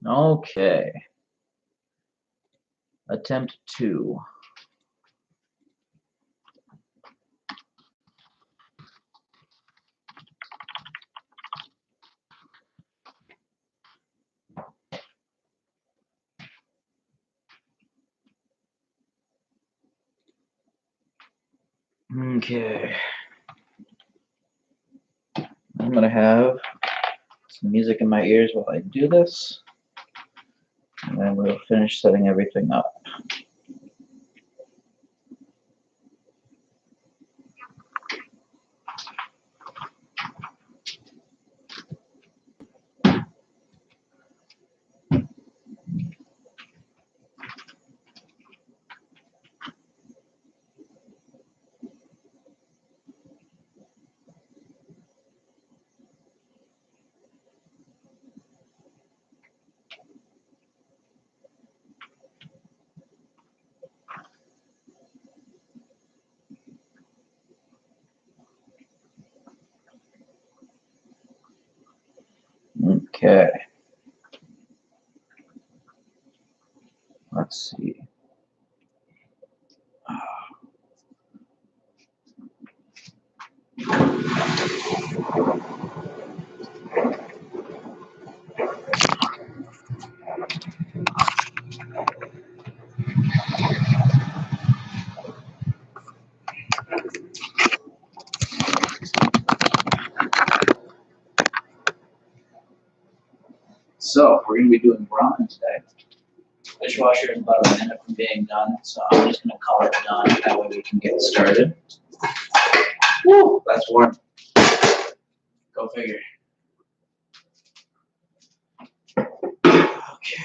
Okay. Attempt 2. Okay. I'm gonna have some music in my ears while I do this, and then we'll finish setting everything up. Okay. Let's see. So we're going to be doing ramen today. Dishwasher is about a minute from being done, so I'm just going to call it done. That way we can get started. Woo, that's warm. Go figure. Okay.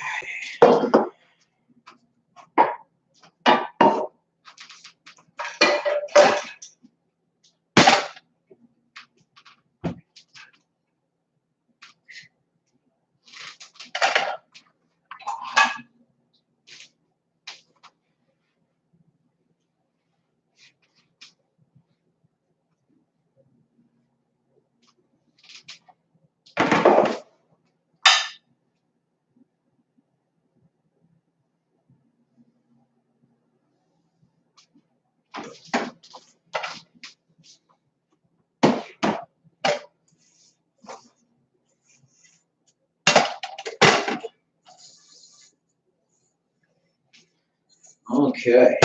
Okay.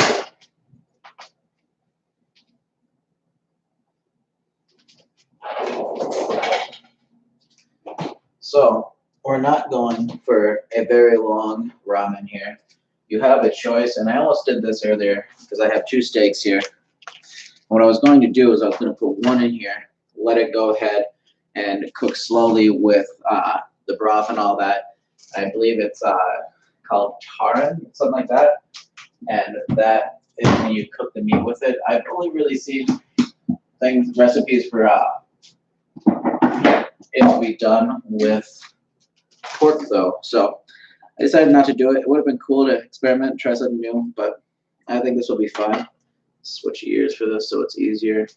So we're not going for a very long ramen here. You have a choice, and I almost did this earlier because I have two steaks here. What I was going to do is I was going to put one in here, let it go ahead and cook slowly with the broth and all that. I believe it's called tarin, something like that. And that is when you cook the meat with it. I've only really seen recipes for it to be done with pork though. So I decided not to do it. It would have been cool to experiment and try something new, but I think this will be fun. Switch ears for this so it's easier.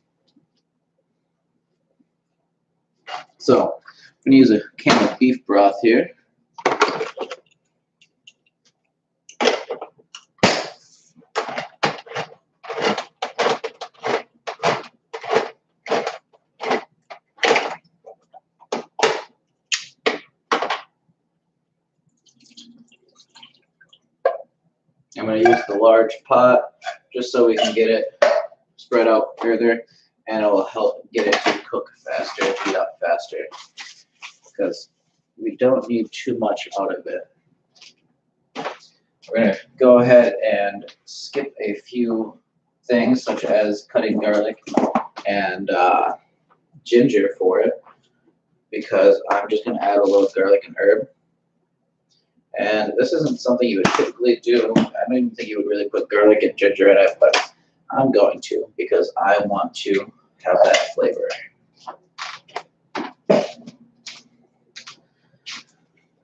So I'm going to use a can of beef broth here. I'm going to use the large pot just so we can get it spread out further, and it will help get it to cook faster, heat up faster, because we don't need too much out of it. We're going to go ahead and skip a few things, such as cutting garlic and ginger for it, because I'm just going to add a little garlic and herb. And this isn't something you would typically do. I don't even think you would really put garlic and ginger in it, but I'm going to because I want to have that flavor.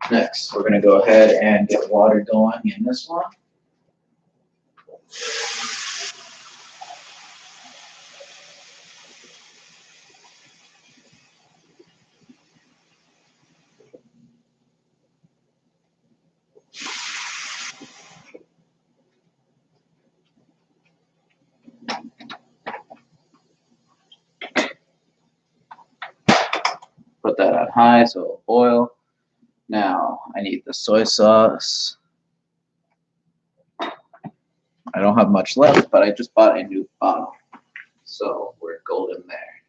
Next, we're going to go ahead and get water going in this one. put that on high so it'll boil. Now I need the soy sauce. I don't have much left, but I just bought a new bottle, so we're golden there.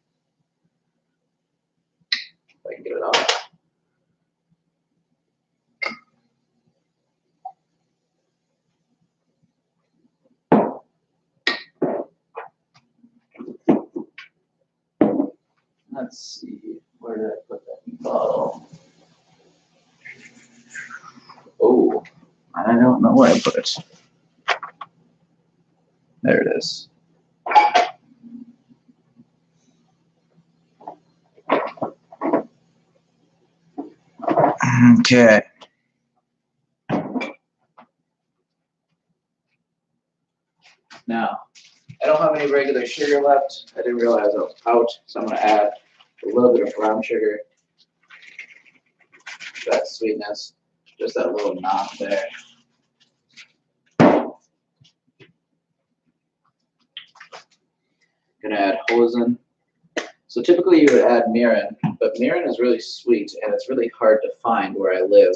If I can get it off. Let's see, where did I put that bottle? Oh, I don't know where I put it. There it is. Okay. Now, I don't have any regular sugar left. I didn't realize I was out, so I'm going to add a little bit of brown sugar. That sweetness, just that little knob there. Gonna add hoisin. So typically you would add mirin, but mirin is really sweet and it's really hard to find where I live.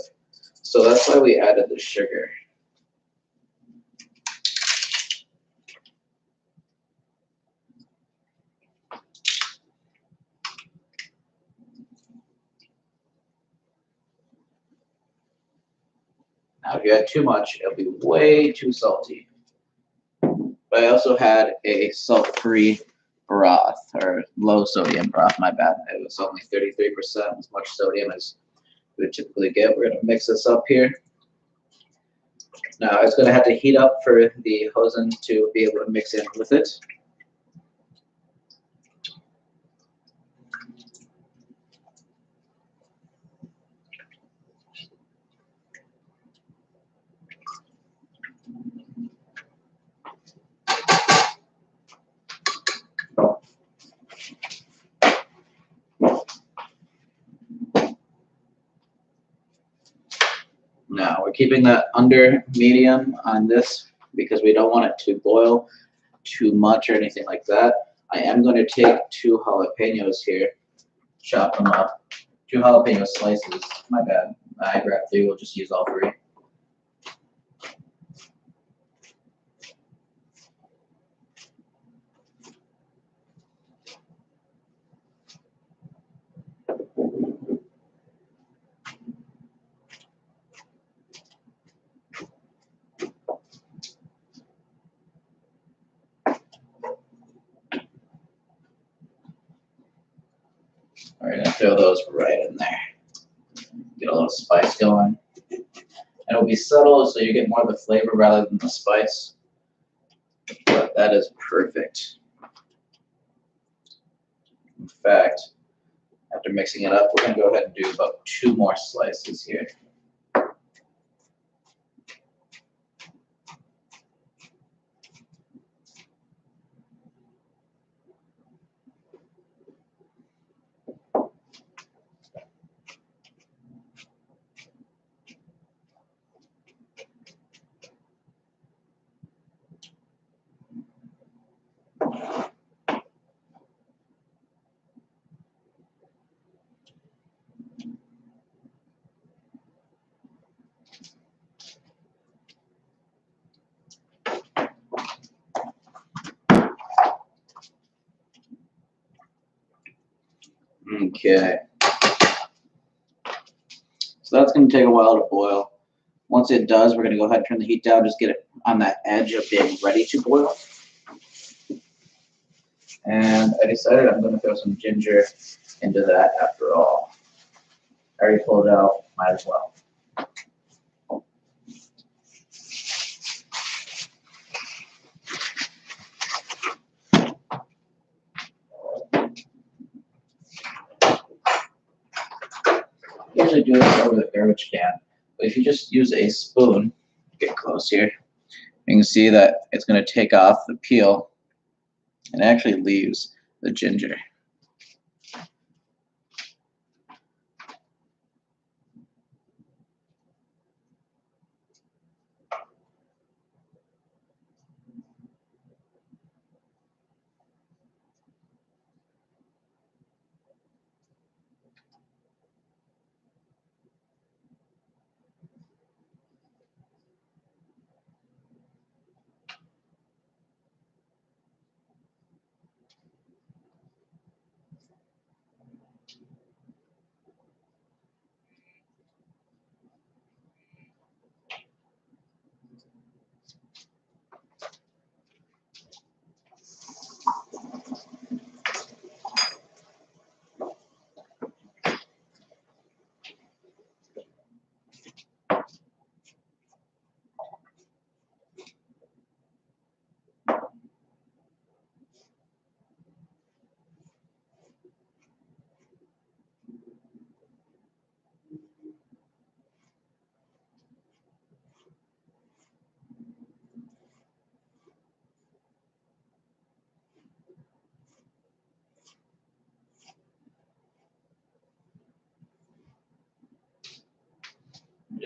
So that's why we added the sugar. Now if you add too much, it'll be way too salty. But I also had a salt-free broth, or low sodium broth, my bad. It was only 33%, as much sodium as we would typically get. We're gonna mix this up here. Now it's gonna have to heat up for the hoisin to be able to mix in with it. Now we're keeping that under medium on this because we don't want it to boil too much or anything like that. I am going to take 2 jalapenos here, chop them up. 2 jalapeno slices. My bad. I grabbed 3. We'll just use all 3. We're going to throw those right in there. Get a little spice going. And it'll be subtle so you get more of the flavor rather than the spice. But that is perfect. In fact, after mixing it up, we're going to go ahead and do about 2 more slices here. Okay. So that's going to take a while to boil. Once it does, we're going to go ahead and turn the heat down, just get it on that edge of being ready to boil. And I decided I'm going to throw some ginger into that after all. I already pulled it out, might as well. I usually do this over the garbage can, but if you just use a spoon, get close here, you can see that it's going to take off the peel and actually leaves the ginger.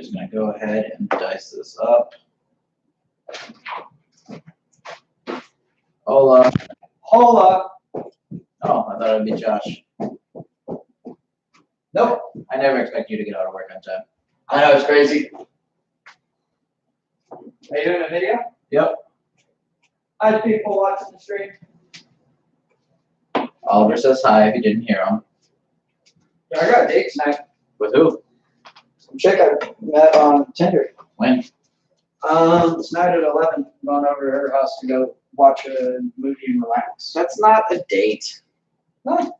just gonna go ahead and dice this up. Hola. Hola. Oh, I thought it would be Josh. Nope. I never expect you to get out of work on time. I know, it's crazy. Are you doing a video? Yep. I had people watching the stream. Oliver says hi if you didn't hear him. Yeah, I got a date tonight. With who? Some chick I met on Tinder. When? Tonight at 11. I'm going over to her house to go watch a movie and relax. That's not a date. No.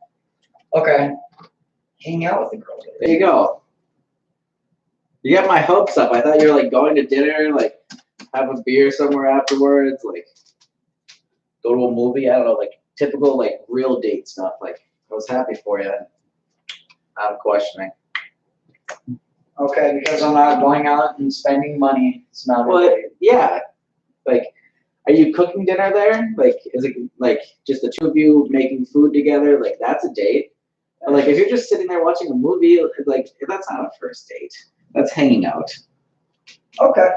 Okay. Hang out with the girl. There you go. You got my hopes up. I thought you were like going to dinner, like have a beer somewhere afterwards, like go to a movie. I don't know, like typical like real date stuff. Like I was happy for you. I'm questioning. Okay, because I'm not going out and spending money. It's not a date. Yeah. Like, are you cooking dinner there? Like, is it like just the two of you making food together? Like, that's a date. But like, if you're just sitting there watching a movie, like that's not a first date. That's hanging out. Okay.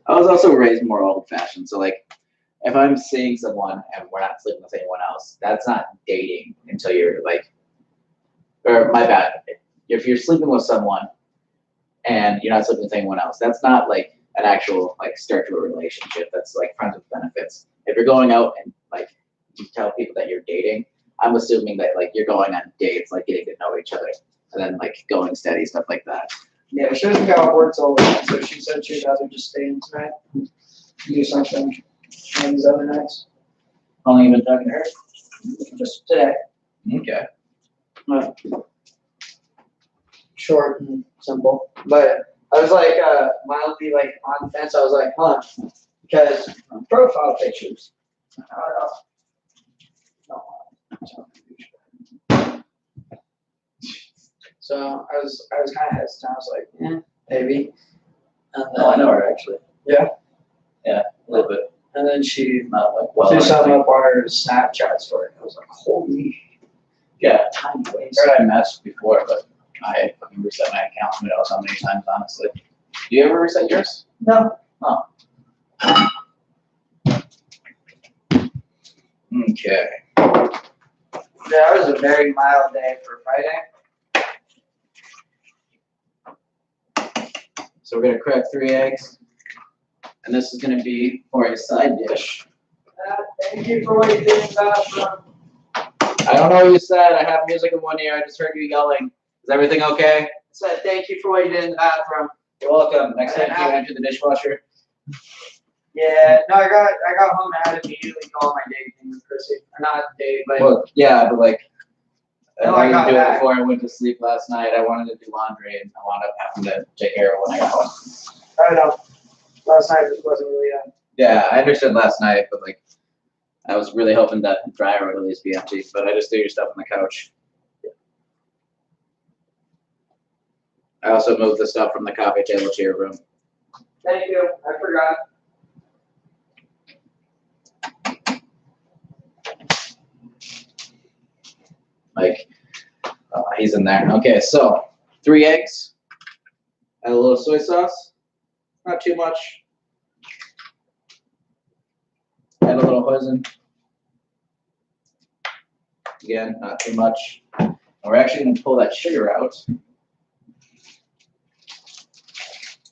I was also raised more old-fashioned, so like, if I'm seeing someone and we're not sleeping with anyone else, that's not dating until you're like, or my bad, if you're sleeping with someone and you're not sleeping with anyone else, that's not like an actual like start to a relationship. That's like friends with benefits. If you're going out and like you tell people that you're dating, I'm assuming that like you're going on dates, like getting to know each other, and then like going steady, stuff like that. Yeah, she doesn't go to work till 11, so she said she'd rather just stay in tonight and do something on these other nights. How long you been talking to her? Just today. Okay. Short and simple. But I was like mildly like on the fence. I was like, huh. Because profile pictures. So I was kind of hesitant. I was like, yeah, maybe. And then, Oh, I know her actually. Yeah. Yeah, a little bit. And then she Not like well. threw something up on her Snapchat story. I was like, holy. Yeah. Time waste. I heard I messed before, but I fucking reset my account who knows how many times, honestly. Do you ever reset yours? No. Oh. Okay. That was a very mild day for Friday. So we're gonna crack 3 eggs, and this is gonna be for a side dish. Thank you for what you did in the bathroom. I don't know what you said. I have music in one ear. I just heard you yelling. Is everything okay? I said thank you for what you did in the bathroom. You're welcome. Next time you empty the dishwasher. Yeah, no, I got home and I had to immediately call my date thing with Chrissy. Or not date, but Well, yeah, but like, No, I I got wanted to do it back. before I went to sleep last night. I wanted to do laundry, and I wound up having to take care of it when I got home. I don't know. Last night just wasn't really Yeah, I understood last night, but like, I was really hoping that the dryer would at least be empty, but I just threw your stuff on the couch. I also moved the stuff from the coffee table to your room. Thank you. I forgot. Like, he's in there. Okay, so 3 eggs. Add a little soy sauce. Not too much. Add a little hoisin. Again, not too much. And we're actually going to pull that sugar out.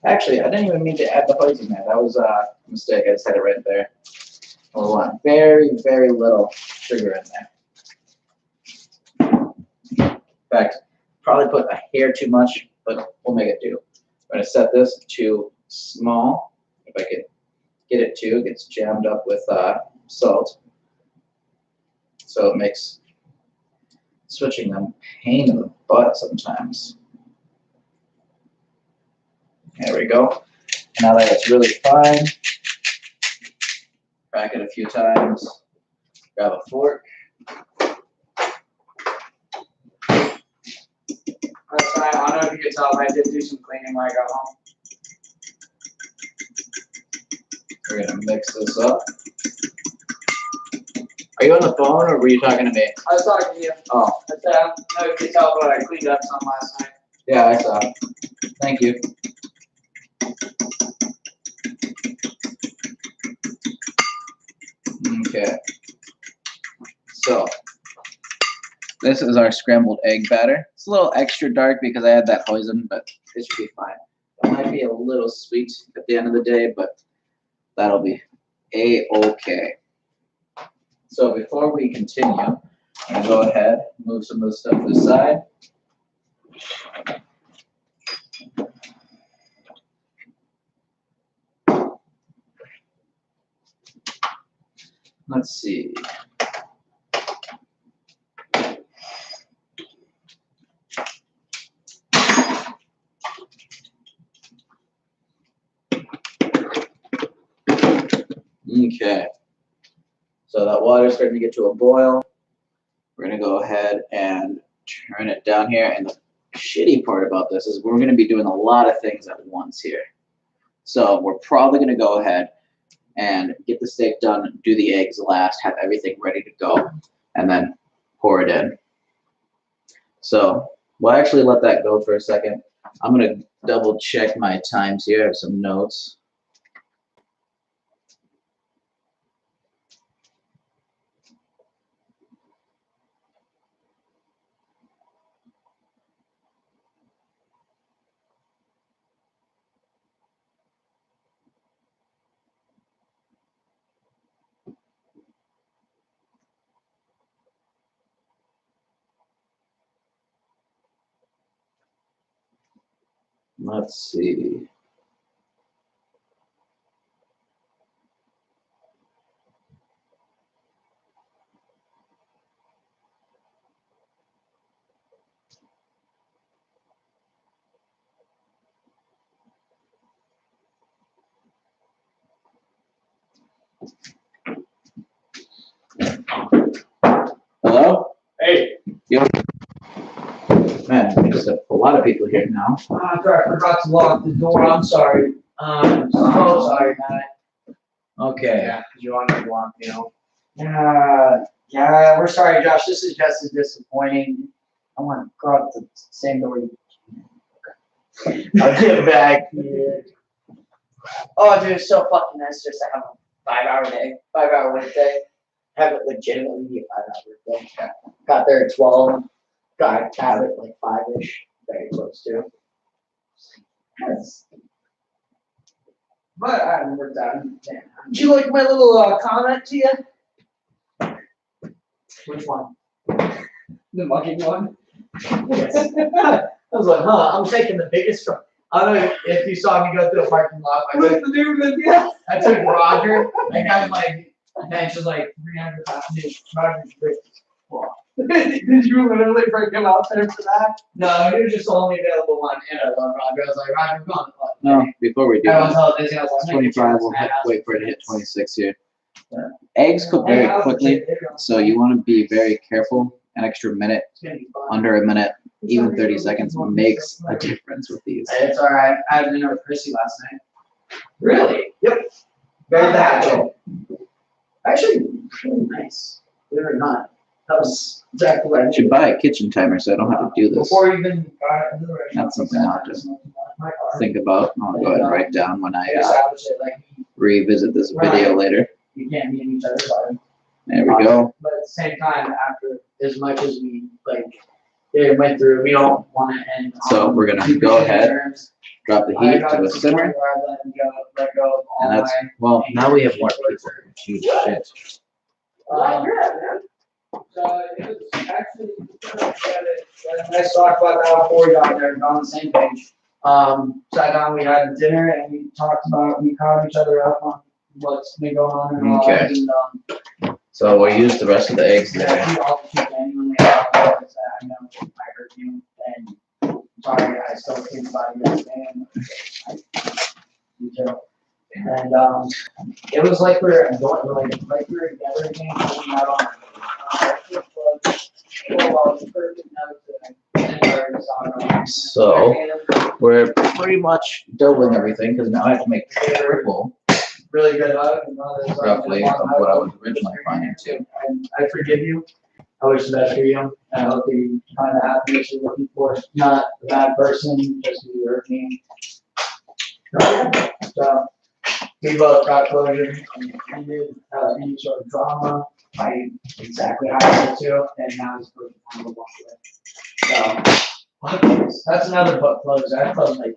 Actually, I didn't even mean to add the hoisin there. That was a mistake. I just had it right there. We'll want very, very little sugar in there. In fact, probably put a hair too much, but we'll make it do. I'm going to set this to small. If I could get it to, it gets jammed up with salt. So it makes switching them pain in the butt sometimes. There we go. Now that it's really fine, crack it a few times. Grab a fork. That's fine. I don't know if you could tell, but I did do some cleaning when I got home. We're gonna mix this up. Are you on the phone or were you talking to me? I was talking to you. Oh, I said, I don't know if you can tell, but I cleaned up some last night. yeah, I saw. Thank you. Okay. So, this is our scrambled egg batter. It's a little extra dark because I had that poison, but it should be fine. It might be a little sweet at the end of the day, but that'll be A-okay. So before we continue, I'm gonna go ahead, move some of the stuff to the side. Let's see. Okay. So that water's starting to get to a boil. We're gonna go ahead and turn it down here. And the shitty part about this is we're gonna be doing a lot of things at once here. So we're probably gonna go ahead and get the steak done, do the eggs last, have everything ready to go, and then pour it in. So we'll actually let that go for a second. I'm gonna double check my times here. I have some notes. Let's see. Hello? Hey. Yo. Man, there's a lot of people here now. I forgot to lock the door. I'm sorry. So sorry, Matt. Okay. Yeah, because you wanted to lock, you know. Yeah, we're sorry, Josh. This is just as disappointing. I want to go out the same door you came in. I'll get back here. Oh, dude, it's so fucking nice just to have a 5-hour day, 5-hour workday. Have it legitimately be a 5-hour workday. Got there at 12. Got to have it like 5-ish. Very close to. Yes. But we're done. Did you like my little comment to you? Which one? The mugging one? Yes. I was like, I'm taking the biggest from. I don't know if you saw me go through the parking lot. What's the dude? Yeah. I took Roger. That guy's like, bench like 300 pounds. Roger's big. Did you literally break him out there for that? No, he was just the only available one, and I love Roger. I was like, Roger, come on. No, before we do I was that, all busy. I was it's like, 25. We'll wait for it to hit 26 here. Eggs cook very quickly, so you want to be very careful. An extra minute, under a minute, even 30 seconds makes a difference with these. It's all right. I had dinner with Chrissy last night. Really? Yep. Very bad. Actually, really nice. Believe it or not. That was exactly what I I should buy a kitchen timer so I don't have to do this. Before even got into the restaurant. That's something I'll have to think about. I'll go ahead and write down when I established it like revisit this video later. you can't be in each other's body. There we go. But at the same time, after as much as we like went through, we don't want to end. So we're gonna go ahead, drop the heat to a simmer, Let go of all and that's, well, now we have more people. Huge shit. It was actually a nice talk about that before we got there, on the same page. Sat down, we had dinner, and we talked about, we caught each other up on what's been going on and all. Okay. And, So we'll use the rest of the eggs there. I know I heard you, and sorry, I still think about you, and you too. And it was like we were going, like we were together again, going out on. So we're pretty much doubling everything because now I have to make triple really good hug and one of those. roughly of what I was originally planning to. I forgive you. I wish the best for you. I hope you find the happiness you're looking for. Not a bad person, just you hurt me. So we both got closure. Ended any sort of drama. I exactly how I did too, and now it's perfect time to walk away. So that's another book close. I closed like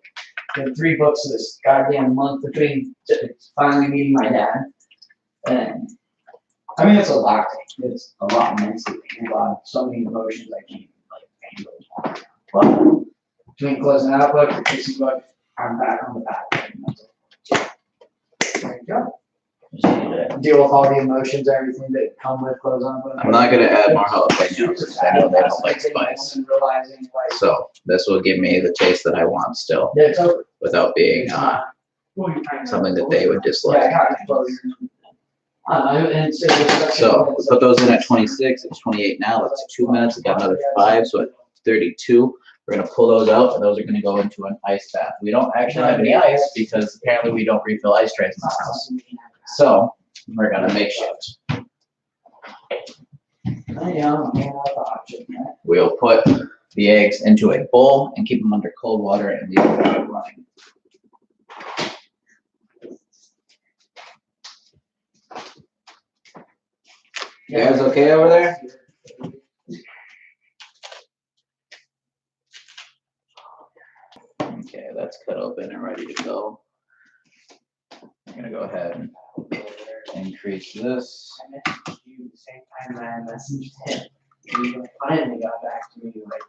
3 books this goddamn month between finally meeting my dad. And I mean, it's a lot. It's a lot mentally. A lot, so many emotions I can't even handle. But between closing that book, the Casey book, I'm back on the back. There you go. Deal with all the emotions, everything that come with close on book. I'm not gonna add more jalapenos because I know they don't like spice. So this will give me the taste that I want still, without being something that they would dislike. Yeah, I got closure. So we put those in at 26. It's 28 now. That's 2 minutes. We got another 5, so at 32. We're gonna pull those out, and those are gonna go into an ice bath. We don't actually have any ice because apparently we don't refill ice trays in this house. So we're gonna make shift. We'll put the eggs into a bowl and keep them under cold water and leave the water running. You guys okay over there? Okay, that's cut open and ready to go. I'm gonna go ahead and increase this. I messaged you the same time that I messaged him. He finally got back to me like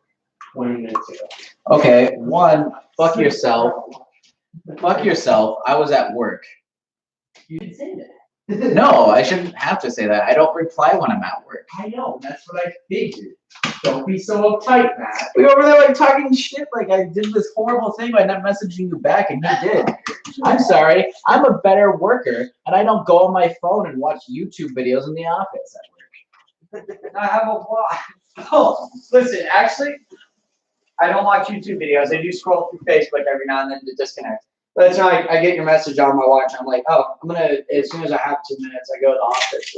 20 minutes ago. Okay, one, fuck yourself. Fuck yourself. I was at work. You didn't say that. No, I shouldn't have to say that. I don't reply when I'm at work. I know, that's what I figured. Don't be so uptight, Matt. We were over there like talking shit, like I did this horrible thing by not messaging you back, and you did. I'm sorry. I'm a better worker, and I don't go on my phone and watch YouTube videos in the office at work. I have a lot. Oh, listen, actually, I don't watch YouTube videos. I do scroll through Facebook every now and then to disconnect. But it's not, I get your message on my watch. I'm like, oh, I'm gonna, as soon as I have 2 minutes, I go to the office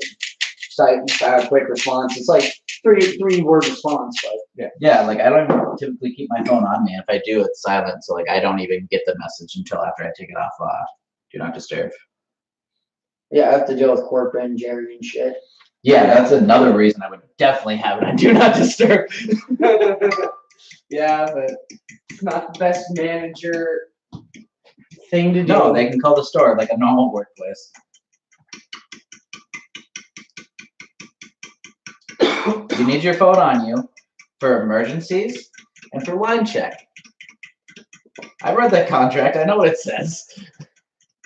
and have a quick response. It's like three word response, but Yeah, like I don't even typically keep my phone on me. If I do, it's silent, so like I don't even get the message until after I take it off do not disturb. yeah, I have to deal with corporate and Jerry and shit. Yeah, that's another reason I would definitely have it on do not disturb. Yeah, but it's not the best manager thing to do. No, they can call the store like a normal workplace. You need your phone on you for emergencies and for line check. I read that contract. I know what it says.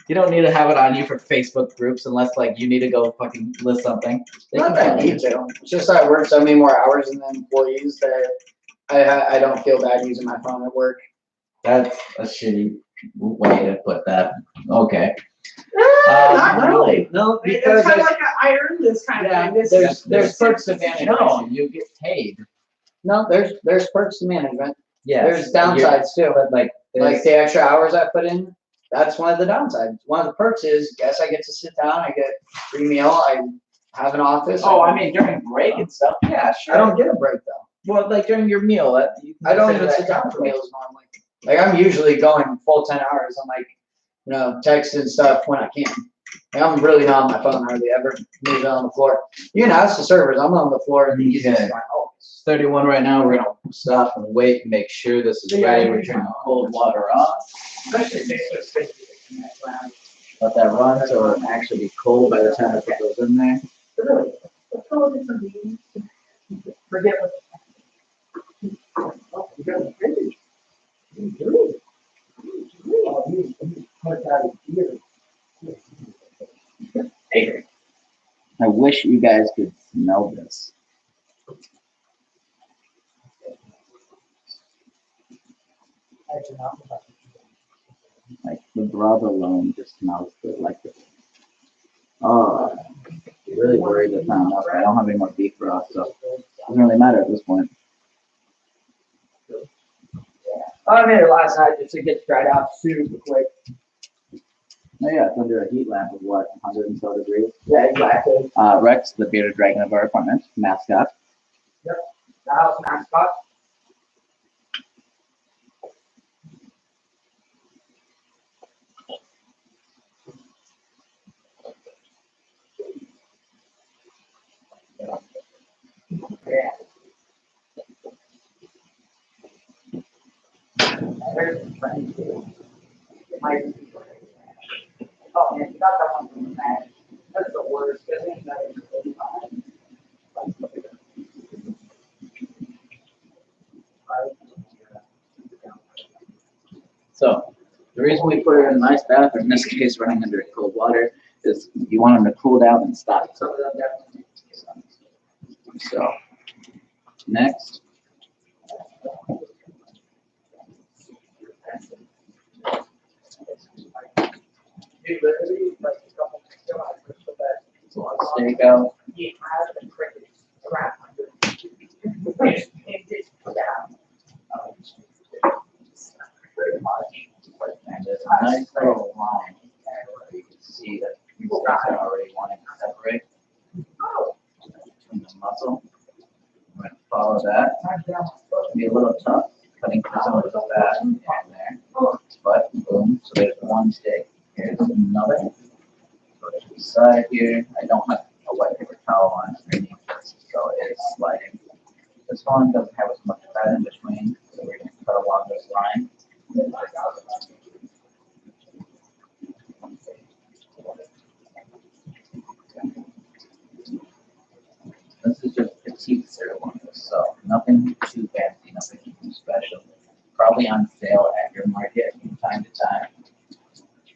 You don't need to have it on you for Facebook groups unless like you need to go fucking list something. They Not can that I tell you. need to. It's just I work so many more hours than the employees that I don't feel bad using my phone at work. That's a shitty way to put that. Okay. Not really. No, because It's kind of like I earned this kind yeah, of thing. there's perks to management. No, you get paid. No, there's perks to management. Yeah. There's downsides too. But like Like the extra hours I put in, that's one of the downsides. One of the perks is, yes, I get to sit down, I get free meal, I have an office. oh, I mean during break and stuff. Yeah, sure. I don't get a break though. Well, like during your meal, you can I don't consider even that sit down for break. meals normally. Like I'm usually going full 10 hours. I'm like, texting stuff when I can. Like, I'm really not on my phone hardly ever. Leave it on the floor. You can ask the servers. I'm on the floor in the easiest Okay. of my office. It's 31 right now. We're gonna stop and wait and make sure this is ready. We're turning cold water on. Especially Facebook's good. Let that run so it'll actually be cold by the time I put those in there. Really, let's go look at some meetings. Forget what. Oh, you got a fridge. You do. Oh, you put that in here. Hey, I wish you guys could smell this. Like the broth alone just smells good. Like this. Oh, I'm really worried that's not enough. I don't have any more beef broth, so it doesn't really matter at this point. I made it last night just to get dried out super quick. Oh yeah, it's under a heat lamp of what, 100 and so degrees. Yeah, exactly. Rex, the bearded dragon of our apartment, mascot. The house mascot. Yeah. There's the friend too. It might be. Oh man, you got that one from the match. That's the worst. Because ain't nothing really fine. So the reason we put it in an ice bath, or in this case running under cold water, is you want them to cool down and stop. Some of them definitely. So next, Dude, literally, like a couple weeks ago, I pushed the bed. so let's take out. He had the crickets crap under it. It just down. Pretty much. And there's a nice little line there where you can see that people are already wanting to separate Oh, between the muscle. We're going to follow that. I'm down. It'll be a little tough cutting through some of the fat and there. But boom, so there's one steak. Here's another. Go to the side here. I don't have a wet paper towel on underneath this, so it's sliding. This one doesn't have as much fat in between, so we're going to cut along this line. This is just petite sirloin, so nothing too fancy, nothing too special. Probably on sale at your market from time to time.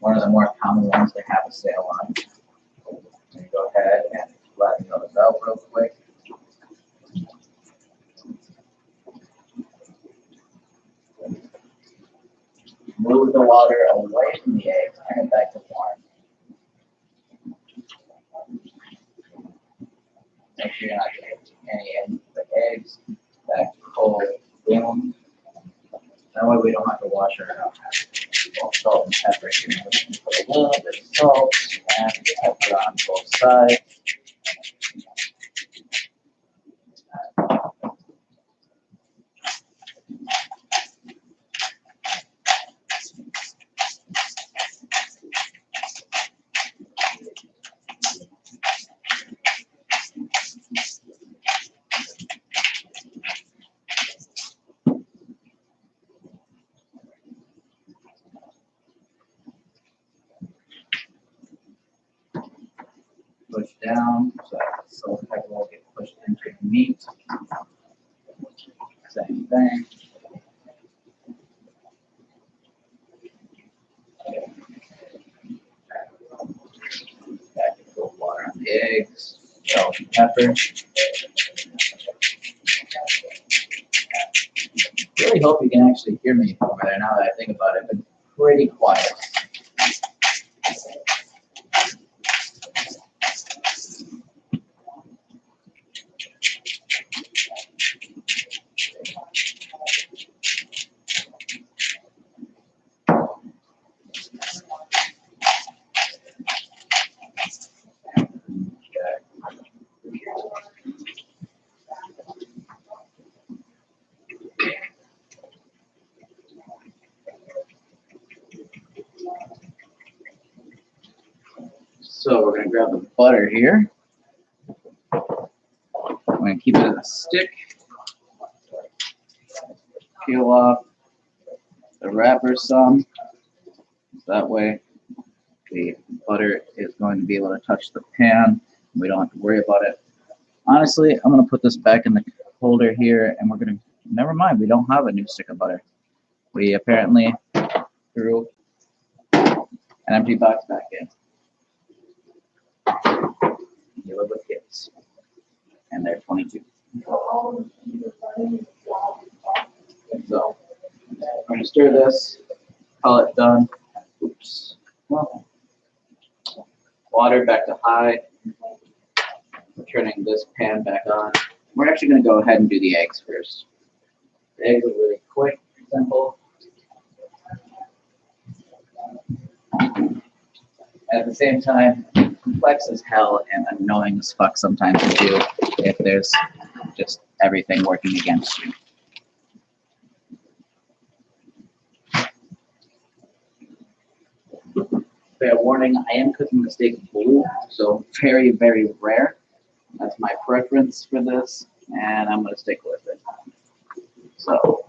One of the more common ones to have a sale on. So you go ahead and flatten those out real quick. Move the water away from the eggs, turn it back to warm. Make sure you're not getting any of the eggs back to cold. Boom. That way we don't have to wash our salt and pepper here. We can put a little bit of salt and pepper on both sides. Push down so that the salt and pepper will get pushed into the meat. Same thing. Back to cold water on the eggs, salt and pepper. Really hope you can actually hear me over there now that I think about it. It's pretty quiet. So we're gonna grab the butter here. I'm gonna keep it in a stick. Peel off the wrapper some. That way the butter is going to be able to touch the pan. We don't have to worry about it. Honestly, I'm gonna put this back in the holder here and we're gonna, never mind, we don't have a new stick of butter. We apparently threw an empty box back in. You live with kids, and they're 22. So, I'm going to stir this, call it done. Oops. Well, water back to high. We're turning this pan back on. We're actually going to go ahead and do the eggs first. The eggs are really quick, simple. At the same time, complex as hell and annoying as fuck sometimes to do if there's just everything working against you. Fair warning, I am cooking the steak blue, so very, very rare. That's my preference for this, and I'm going to stick with it. So,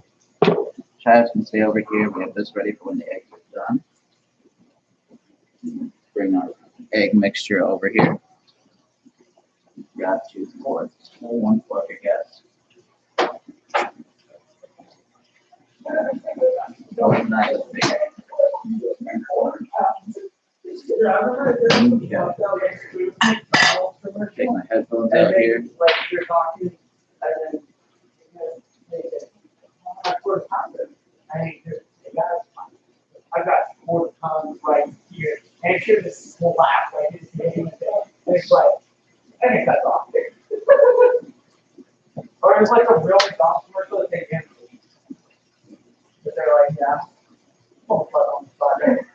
chives can stay over here. We have this ready for when the eggs are done. Bring our egg mixture over here. Got 2 quarts, 1 quart, I guess. Oh, nice big egg. Take my headphones out here. Like you're talking, and then I've got 4 tons right here, and it should just slap like it's it's like, and it cuts off there. Or it's like a real McDonald's commercial that they can. But they're like, yeah, oh, put on fire.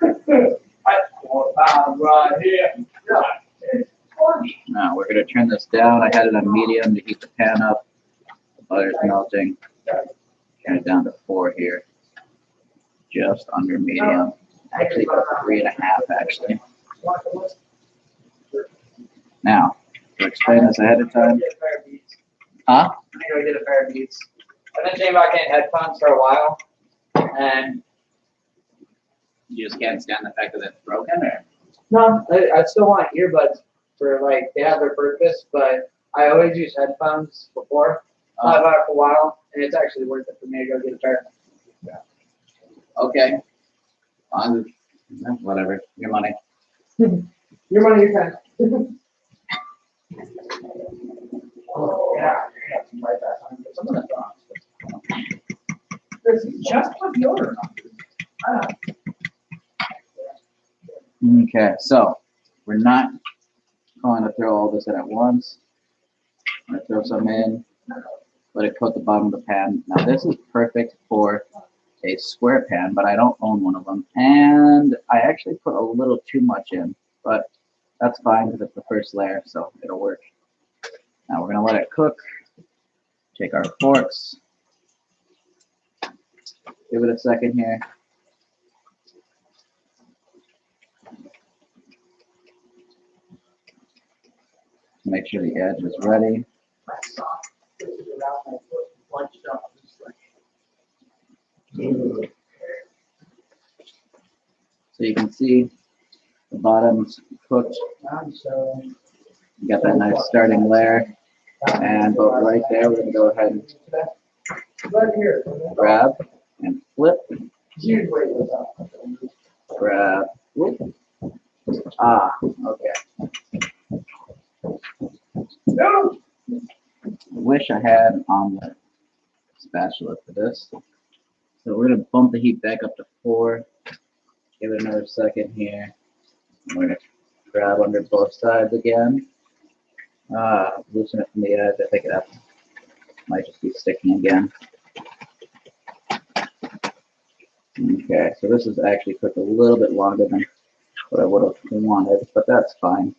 Right here. Yeah, it's funny. Now we're going to turn this down. I had it on medium to heat the pan up. The butter's melting. Turn it down to 4 here. Just under medium. Actually, about 3.5 actually. Now, to explain this ahead of time. Huh? I think I did a pair of beats. I've been thinking about getting headphones for a while, and You just can't stand the fact that it's broken, or? no, I still want earbuds for like they have their purpose, but I always use headphones before. I've had it for a while, and it's actually worth it for me to go get a pair. Okay. Whatever. Your money. Your money, your time. Oh yeah, right back on. Some of the songs. This is just what the order. Okay, so we're not going to throw all this in at once. I'm going to throw some in, let it coat the bottom of the pan. Now this is perfect for a square pan, but I don't own one of them. And I actually put a little too much in, but that's fine because it's the first layer, so it'll work. Now we're going to let it cook. Take our forks. Give it a second here. Make sure the edge is ready. So you can see the bottom's cooked. You got that nice starting layer. And but right there, we're going to go ahead and grab and flip. Grab. Whoop. Ah, okay. Wish I had an omelet spatula for this. So we're going to bump the heat back up to 4. Give it another second here. We're going to grab under both sides again. Loosen it from the edge. I think that might just be sticking again. Okay, so this is actually cooked a little bit longer than what I would have wanted, but that's fine.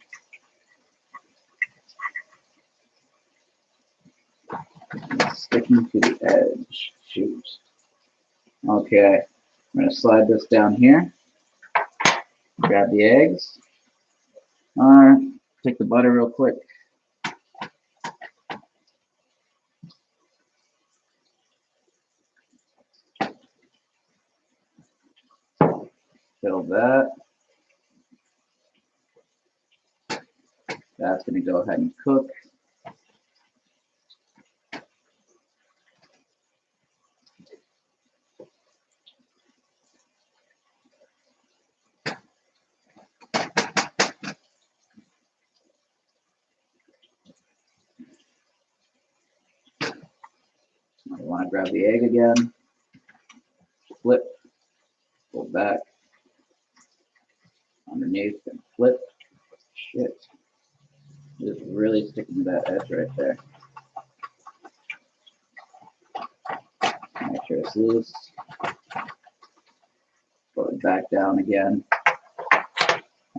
It's sticking to the edge. Shoot. Okay, I'm going to slide this down here. Grab the eggs. Take the butter real quick. Fill that. That's going to go ahead and cook. I want to grab the egg again. Flip. Pull back. Underneath and flip. Shit. Just really sticking to that edge right there. Make sure it's loose. Pull it back down again.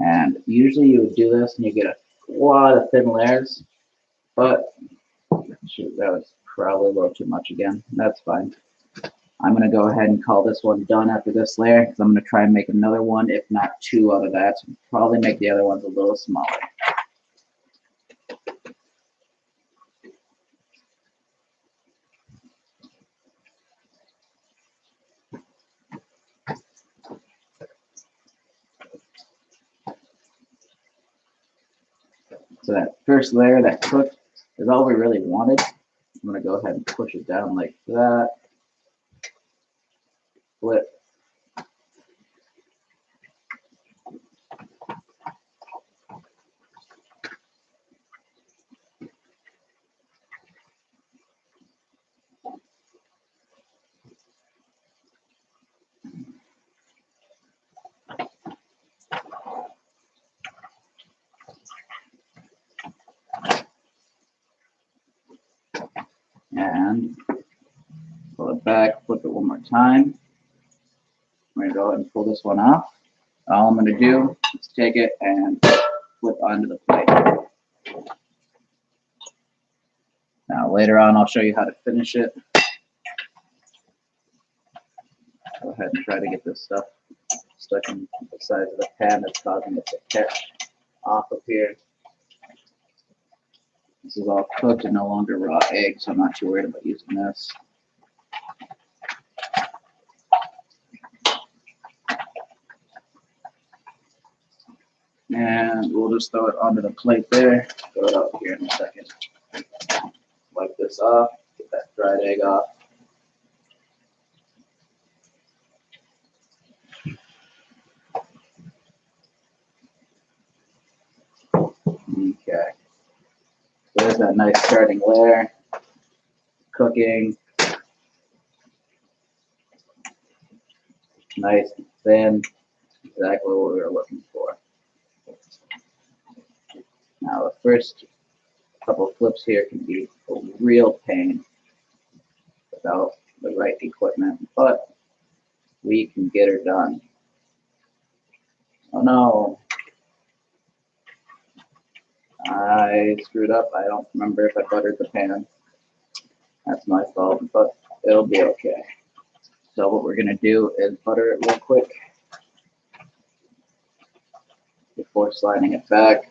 And usually you would do this and you get a lot of thin layers, but shoot, that was probably a little too much again. That's fine. I'm going to go ahead and call this one done after this layer because I'm going to try and make another one, if not two out of that. So probably make the other ones a little smaller. So that first layer that cooked is all we really wanted. I'm going to go ahead and push it down like that. Flip. And pull it back, flip it one more time. I'm going to go ahead and pull this one off. All I'm going to do is take it and flip onto the plate. Now later on I'll show you how to finish it. Go ahead and try to get this stuff stuck in the sides of the pan that's causing it to catch off of here. This is all cooked and no longer raw egg, so I'm not too worried about using this. And we'll just throw it onto the plate there. Throw it out here in a second. Wipe this off, get that dried egg off. Okay. So there's that nice starting layer. Cooking. Nice and thin. Exactly what we were looking for. Now the first couple flips here can be a real pain without the right equipment, but we can get her done. Oh no. I screwed up. I don't remember if I buttered the pan. That's my fault, but it'll be okay. So what we're going to do is butter it real quick before sliding it back.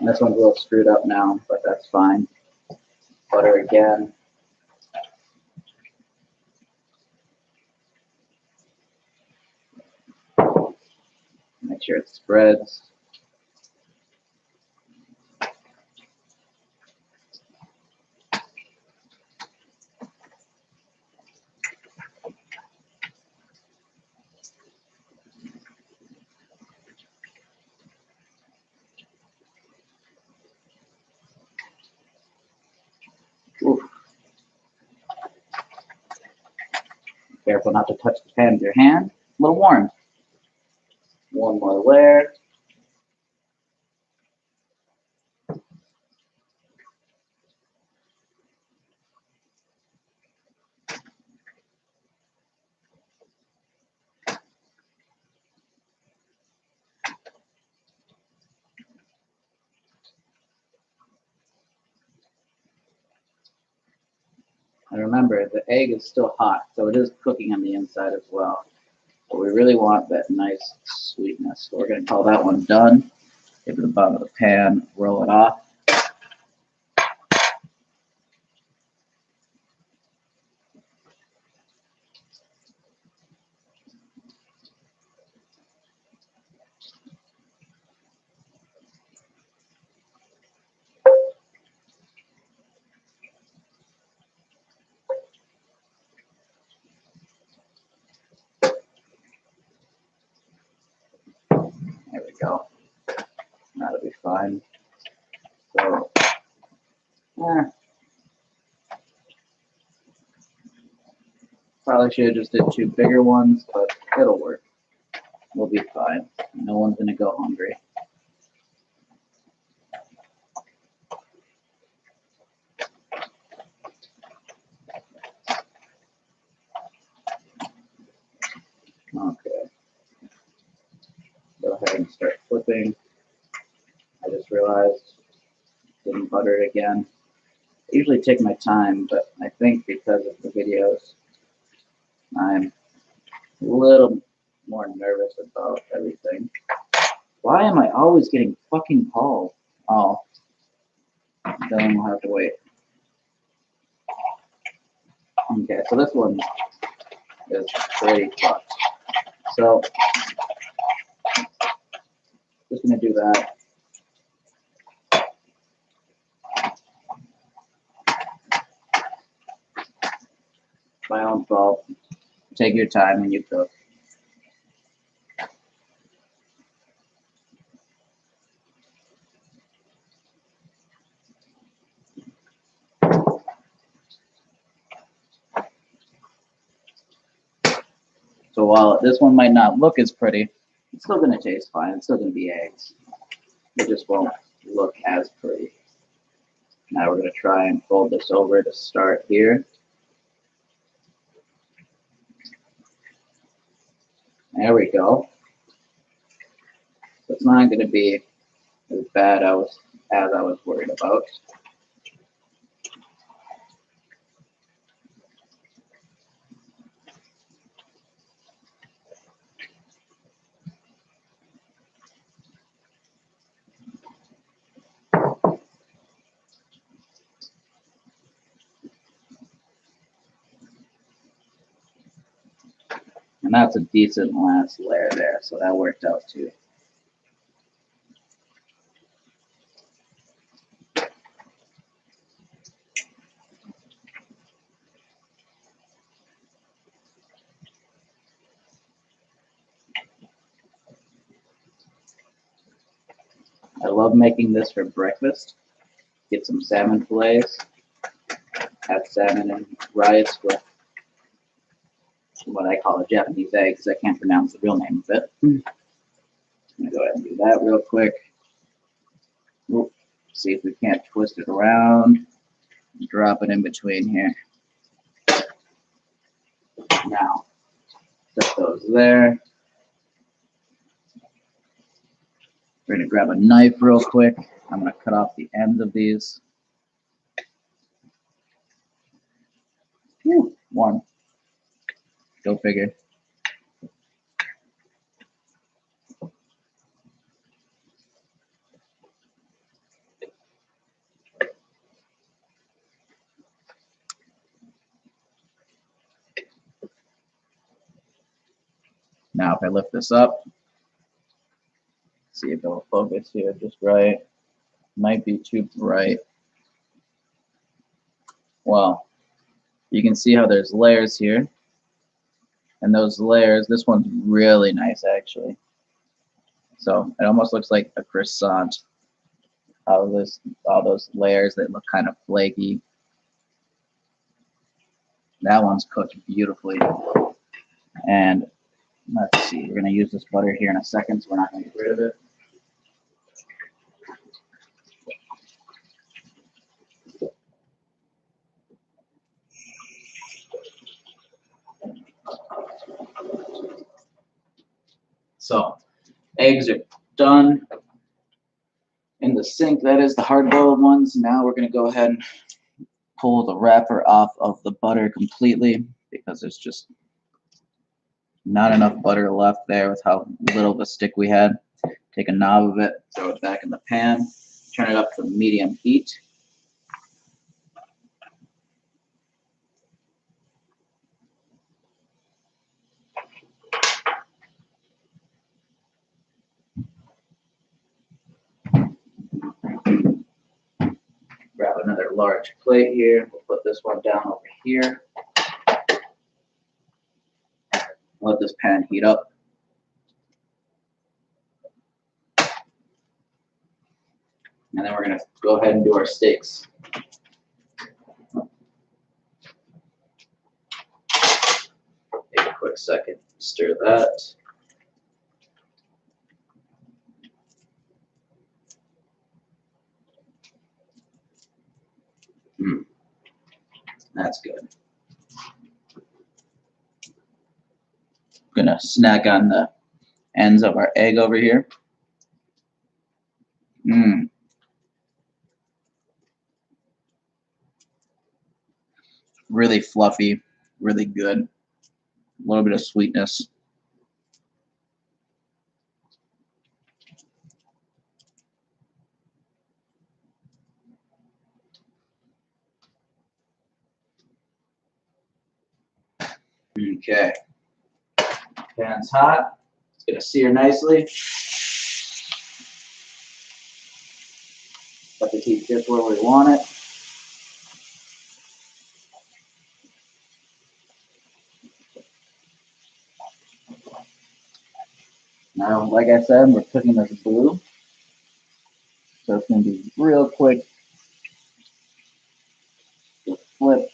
And this one's a little screwed up now, but that's fine. Butter again. Make sure it spreads. Oof. Careful not to touch the pan with your hand. A little warm. One more layer. And remember, the egg is still hot, so it is cooking on the inside as well. But we really want that nice sweetness. So we're going to call that one done. Get to the bottom of the pan, roll it off. There we go. That'll be fine. So, probably should have just did two bigger ones, but it'll work. We'll be fine. No one's gonna go hungry. Okay. flipping. I just realized didn't butter it again. I usually take my time, but I think because of the videos, I'm a little more nervous about everything. Why am I always getting fucking called? Oh, then we'll have to wait. Okay, so this one is pretty fucked. So, just gonna do that. My own fault. Take your time when you cook. So while this one might not look as pretty, it's still gonna taste fine. It's still gonna be eggs. It just won't look as pretty. Now we're gonna try and fold this over to start here. There we go. It's not going to be as bad as I was worried about. And that's a decent last layer there, so that worked out too. I love making this for breakfast. Get some salmon fillets, have salmon and rice with what I call a Japanese egg because I can't pronounce the real name of it. I'm gonna go ahead and do that real quick. Oop. See if we can't twist it around. Drop it in between here. Now, set those there. We're gonna grab a knife real quick. I'm gonna cut off the ends of these. Whew, one. Go figure. Now, if I lift this up, see if it'll focus here just right. Might be too bright. Well, you can see how there's layers here. And those layers, this one's really nice actually. So it almost looks like a croissant. All those layers that look kind of flaky. That one's cooked beautifully. And let's see, we're gonna use this butter here in a second, so we're not gonna get rid of it. So, eggs are done in the sink. That is the hard-boiled ones. Now we're going to go ahead and pull the wrapper off of the butter completely because there's just not enough butter left there with how little of a stick we had. Take a knob of it, throw it back in the pan, turn it up to medium heat. Grab another large plate here. We'll put this one down over here. Let this pan heat up. And then we're going to go ahead and do our steaks. Take a quick second, stir that. That's good. Gonna snack on the ends of our egg over here. Mmm. Really fluffy, really good. A little bit of sweetness. Okay. Pan's hot. It's gonna sear nicely. Let the heat just where we want it. Now, like I said, we're cooking this blue. So it's gonna be real quick. Just flip.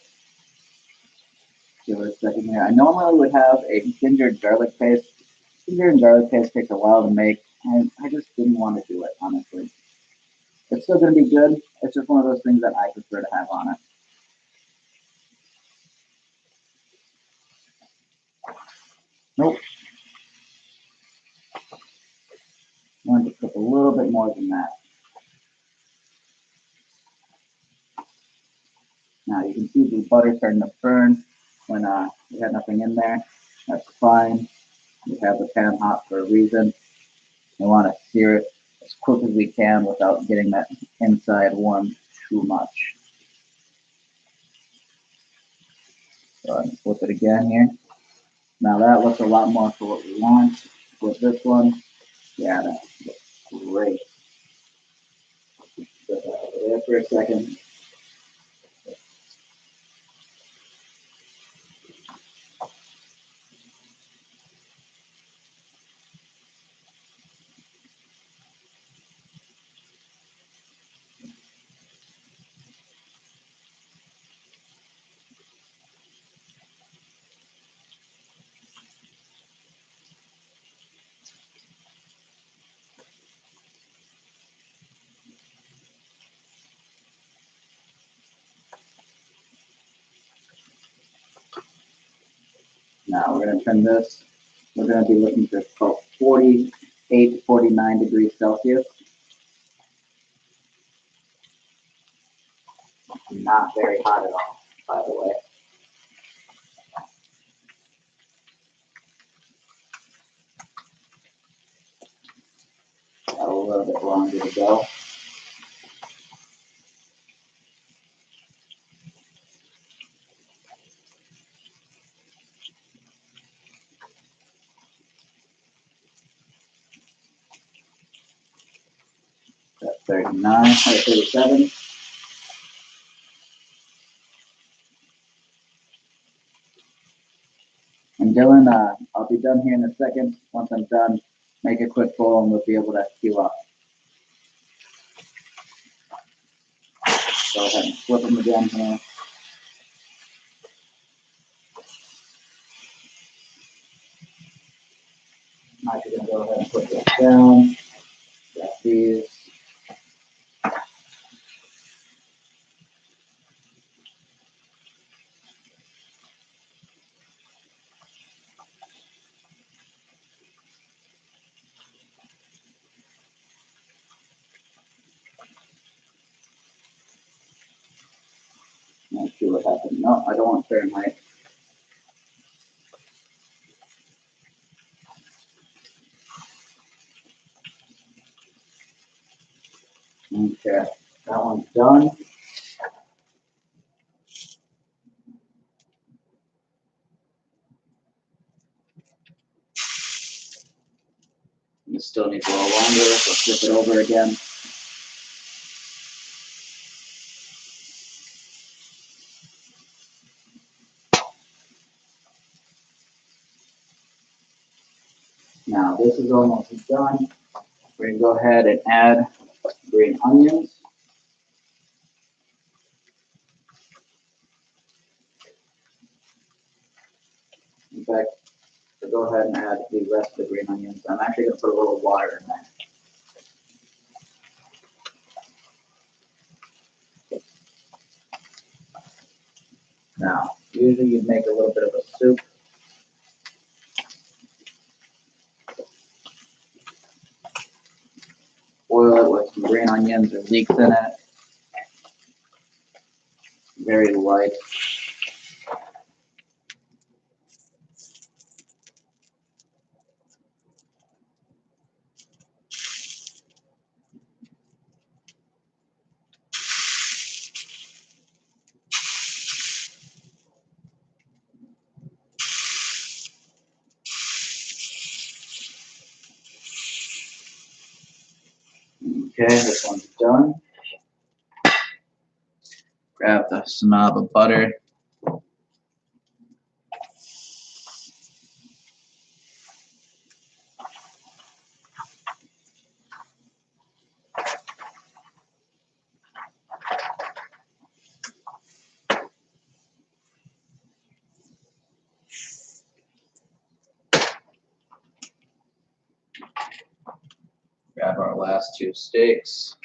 Give it a second here. I normally would have a ginger and garlic paste. Ginger and garlic paste takes a while to make, and I just didn't want to do it, honestly. It's still gonna be good. It's just one of those things that I prefer to have on it. Nope. I wanted to cook a little bit more than that. Now you can see the butter starting to burn when we had nothing in there. That's fine. We have the pan hot for a reason. We want to sear it as quick as we can without getting that inside warm too much. So I'm flip it again here. Now that looks a lot more for what we want. With this one, yeah, that looks great. Put that over there for a second. Now we're going to trim this. We're going to be looking for about 48 to 49 degrees Celsius. Not very hot at all, by the way. Got a little bit longer to go. Got 39, or 37. And Dylan, I'll be done here in a second. Once I'm done, make a quick bowl and we'll be able to queue up. Go ahead and flip them again here. I'm actually going to go ahead and put this down. Got these. Let's see what happened. No, I don't want Fahrenheit. Okay, that one's done. This still needs a little longer, so flip it over again. Now this is almost done. We're going to go ahead and add green onions. In fact, we'll go ahead and add the rest of the green onions. I'm actually going to put a little water in there. Now, usually you'd make a little bit of a soup. Boil it with some green onions or leeks in it. Very light. Okay, this one's done. Grab the snob of butter. Grab our last two steaks.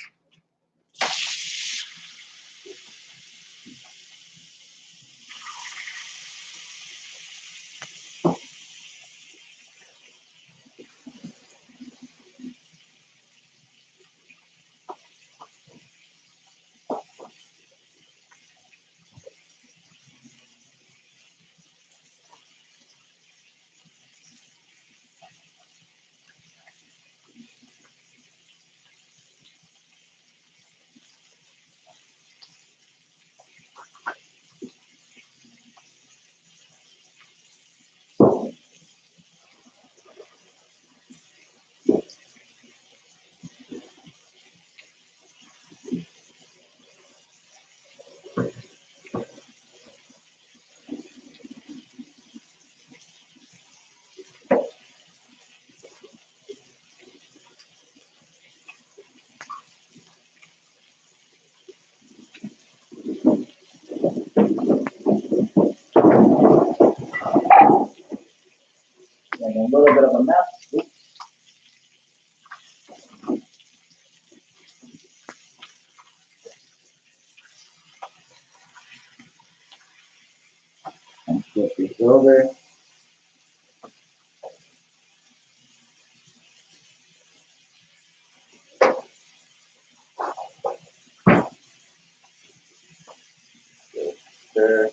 And a little bit of a mess. Oops. And flip these over. Stir.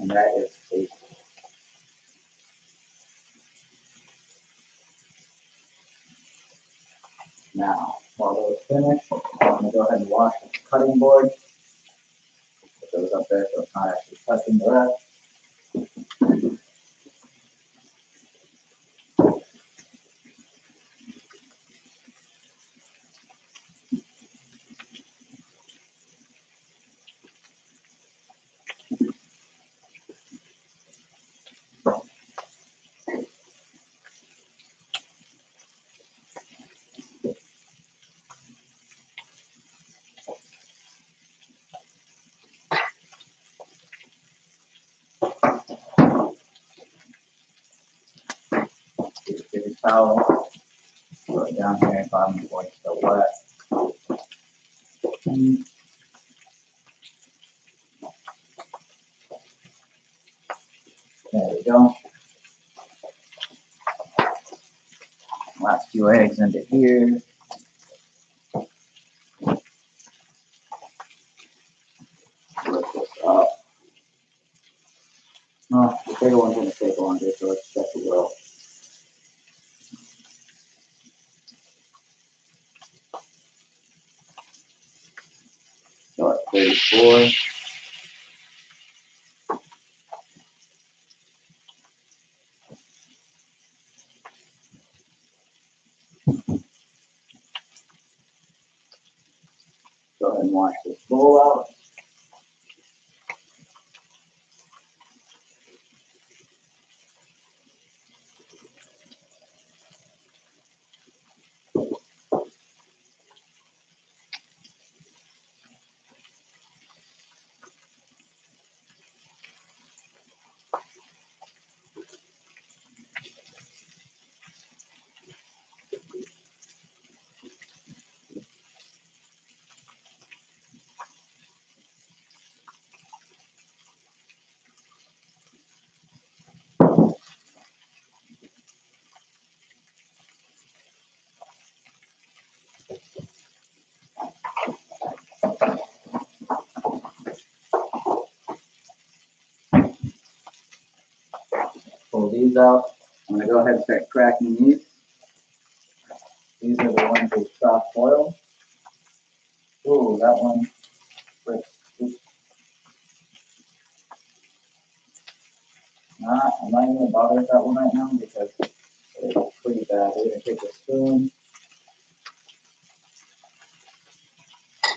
And that is tasty. Now, while those finish, I'm going to go ahead and wash the cutting board. Put those up there so it's not actually touching the rest. Get a paper towel, put it down here if I'm going to still wet. There we go. Last few eggs into here. Lift this up. Oh, the bigger one's going to take longer, so let's check the roll. So at 34. Go ahead and wash this bowl out. Pull these out. I'm gonna go ahead and start cracking these. These are the ones with soft boil. Ooh, that one. I'm not even gonna bother with that one right now because it's pretty bad. We're gonna take a spoon.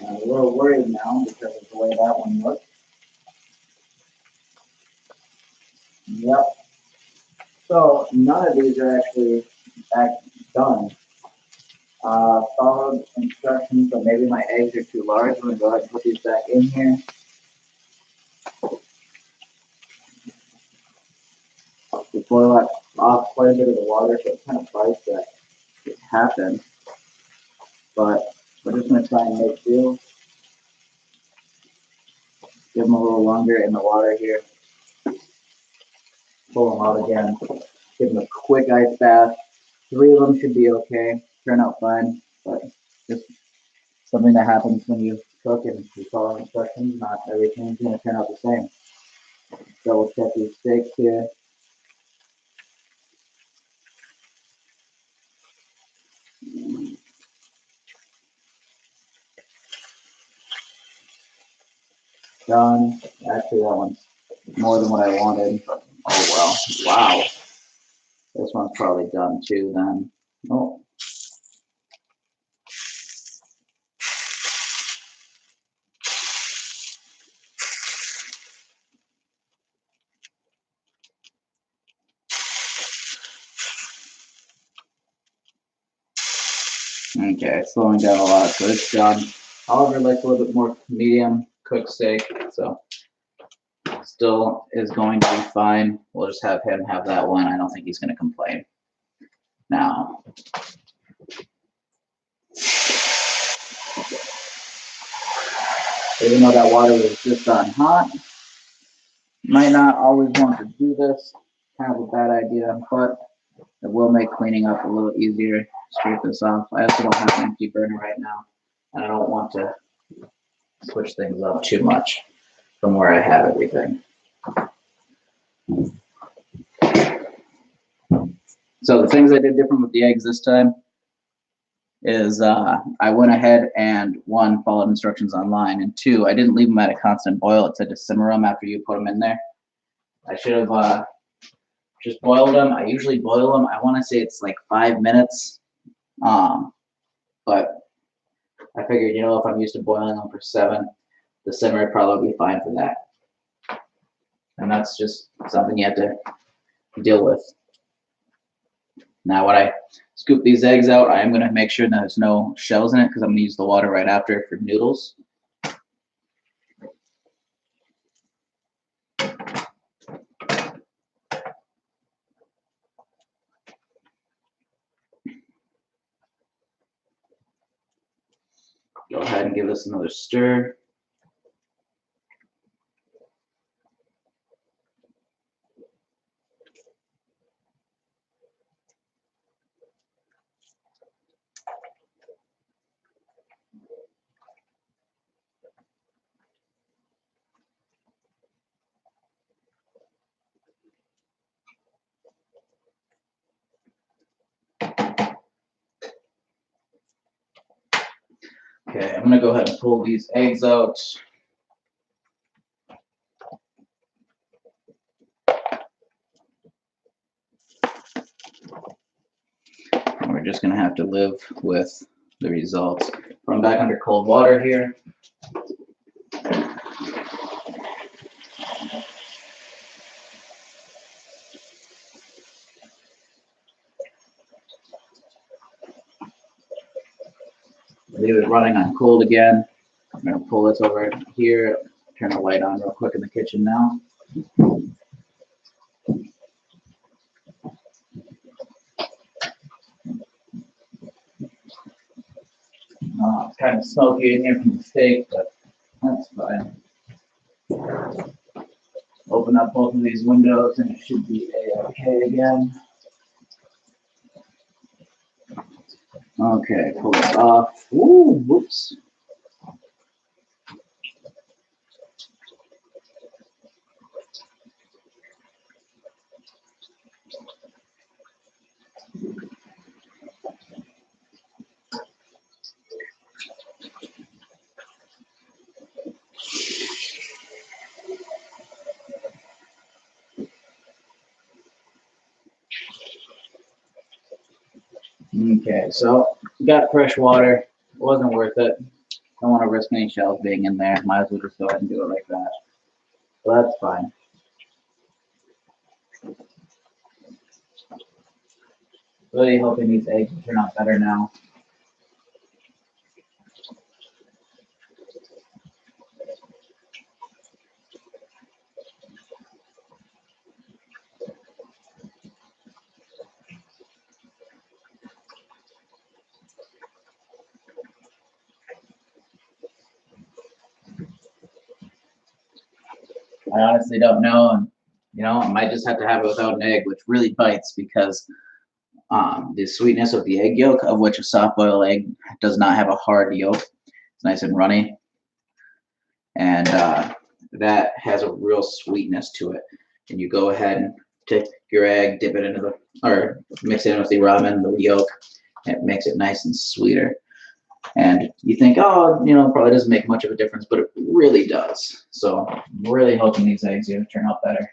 I'm a little worried now because of the way that one looks. Yep. So none of these are actually done. Followed instructions, but maybe my eggs are too large. I'm gonna go ahead and put these back in here. We boil off quite a bit of the water, so it kind of bites that it happened. But we're just gonna try and make do. Give them a little longer in the water here. Pull them out again. Give them a quick ice bath. 3 of them should be okay. Turn out fine, but just something that happens when you cook and you follow instructions. Not everything's gonna turn out the same. Double check these steaks here. Done. Actually, that one's more than what I wanted. Oh well. Wow. This one's probably done too then. Oh. Okay, slowing down a lot, so it's done. Oliver likes a little bit more medium cooked steak, so still is going to be fine. We'll just have him have that one. I don't think he's going to complain. Now, even though that water was just on hot, might not always want to do this. Kind of a bad idea, but it will make cleaning up a little easier. Scrape this off. I also don't have an empty burner right now, and I don't want to switch things up too much from where I have everything. So the things I did different with the eggs this time is I went ahead and 1, followed instructions online, and 2, I didn't leave them at a constant boil. It said to simmer them after you put them in there. I should have just boiled them. I usually boil them. I want to say it's like 5 minutes, but I figured, you know, if I'm used to boiling them for 7, the simmer would probably be fine for that. And that's just something you have to deal with. Now, when I scoop these eggs out, I am going to make sure that there's no shells in it because I'm going to use the water right after for noodles. Go ahead and give this another stir. Okay, I'm gonna go ahead and pull these eggs out. And we're just gonna have to live with the results. Run back under cold water here. Leave it running on cold again. I'm gonna pull this over here, turn the light on real quick in the kitchen now. It's kind of smoky in here from the steak, but that's fine. Open up both of these windows and it should be a-okay again. Okay, pull this off. Ooh, whoops. Okay, so got fresh water. It wasn't worth it. Don't want to risk any shells being in there. Might as well just go ahead and do it like that. So that's fine. Really hoping these eggs will turn out better now. I honestly don't know, and I might just have to have it without an egg, which really bites because the sweetness of the egg yolk, of which a soft-boiled egg does not have a hard yolk, it's nice and runny, and that has a real sweetness to it. And you go ahead and take your egg, dip it into or mix it in with the ramen, the yolk, and it makes it nice and sweeter. And you think, oh, probably doesn't make much of a difference, but it really does. So I'm really hoping these eggs are going to turn out better.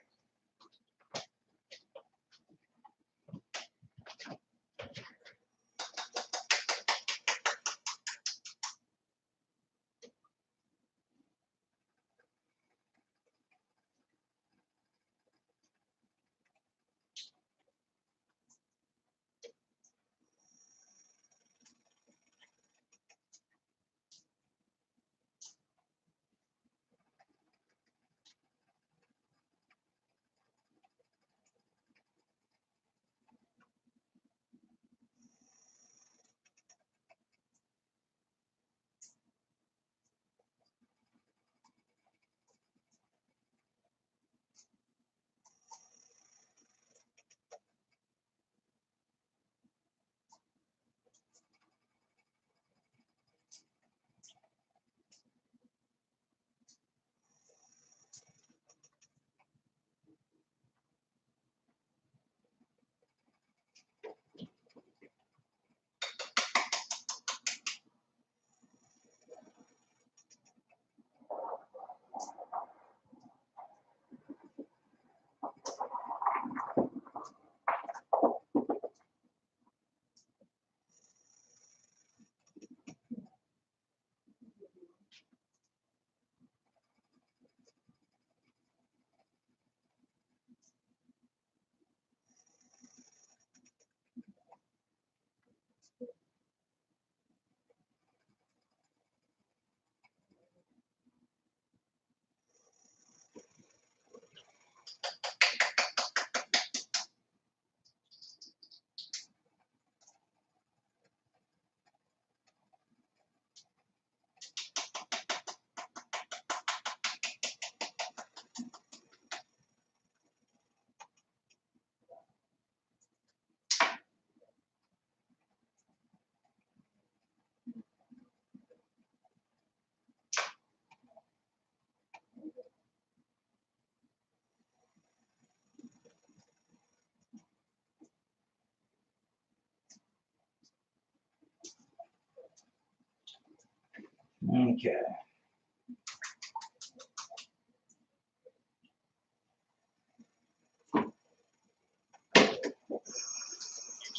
Okay.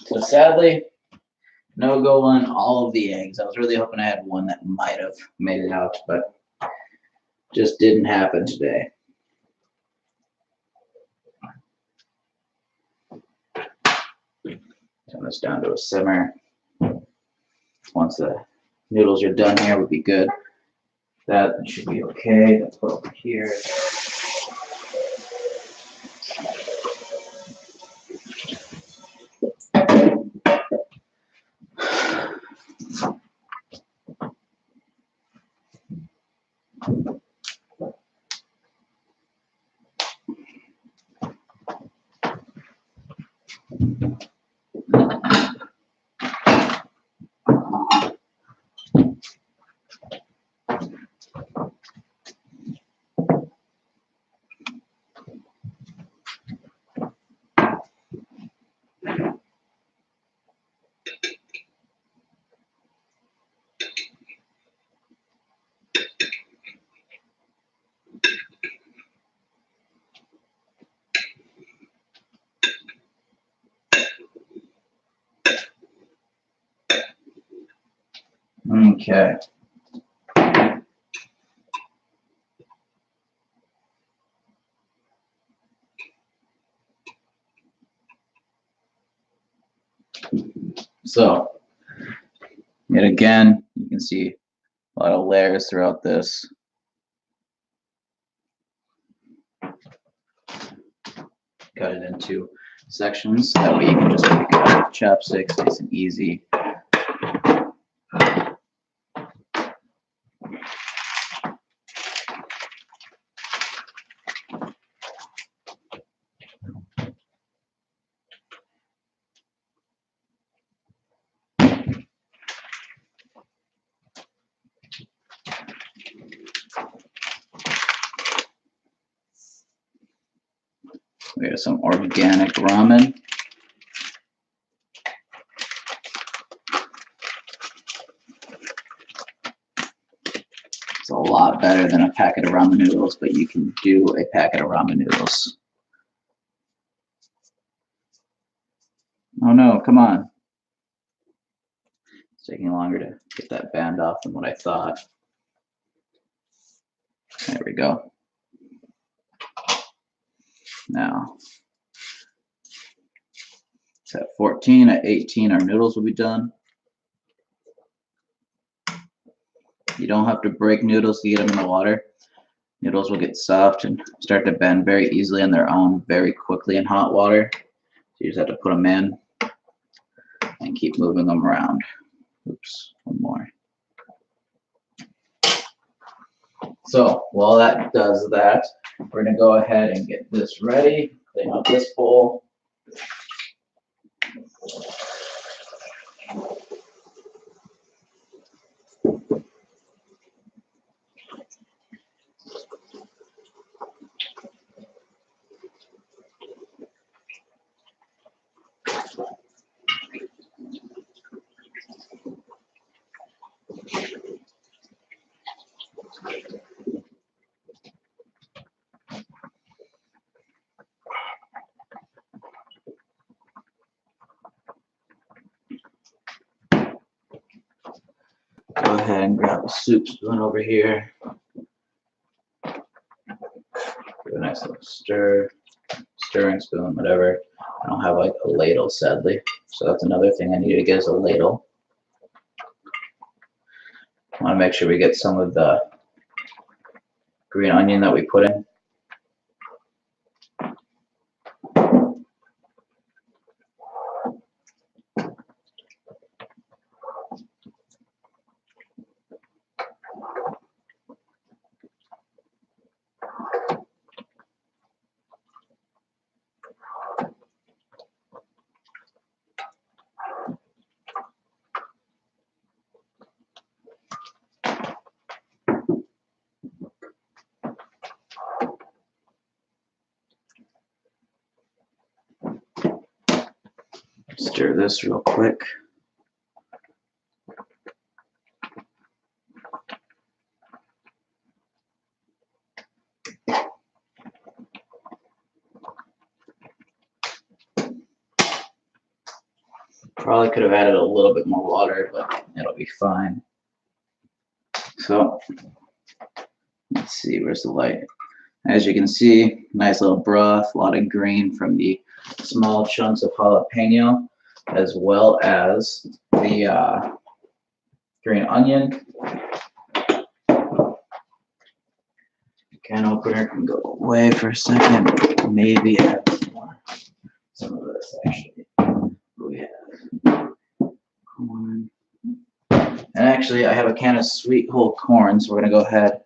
So sadly, no go on all of the eggs. I was really hoping I had one that might have made it out, but just didn't happen today. Turn this down to a simmer. Once the noodles are done here, would be good. That should be okay. Let's put over here. Okay. So, yet again, you can see a lot of layers throughout this. Cut it into sections, that way you can just pick it up with chopsticks, nice and easy. We have some organic ramen. It's a lot better than a packet of ramen noodles, but you can do a packet of ramen noodles. Oh no, come on. It's taking longer to get that band off than what I thought. There we go. Now, it's at 14, at 18 our noodles will be done. You don't have to break noodles to get them in the water. Noodles will get soft and start to bend very easily on their own very quickly in hot water. So you just have to put them in and keep moving them around. Oops, one more. So while that does that, we're gonna go ahead and get this ready, clean up this bowl. Go ahead and grab a soup spoon over here. Give a nice little stir, stirring spoon, whatever. I don't have like a ladle, sadly. So that's another thing I need to get is a ladle. I want to make sure we get some of the green onion that we put in. Stir this real quick. Probably could have added a little bit more water, but it'll be fine. So let's see, where's the light? As you can see, nice little broth, a lot of green from the small chunks of jalapeno, as well as the green onion. Can opener can go away for a second. Maybe add more. Some of this actually. We have corn. And actually, I have a can of sweet whole corn, so we're gonna go ahead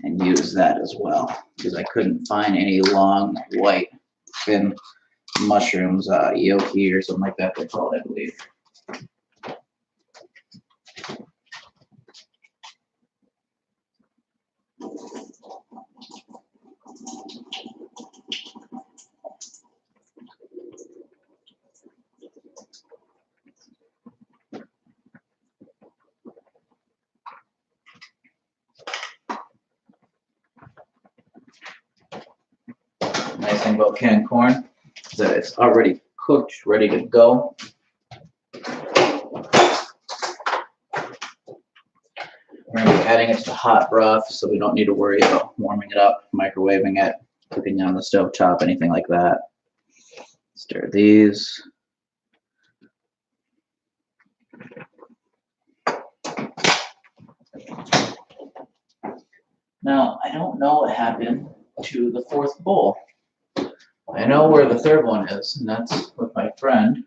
and use that as well, because I couldn't find any long, white, thin mushrooms, yoki or something like that they're called, I believe. Nice thing about canned corn is that it's already cooked, ready to go. adding it to hot broth, so we don't need to worry about warming it up, microwaving it, cooking it on the stove top, anything like that. Stir these. Now, I don't know what happened to the fourth bowl. I know where the third one is, and that's with my friend.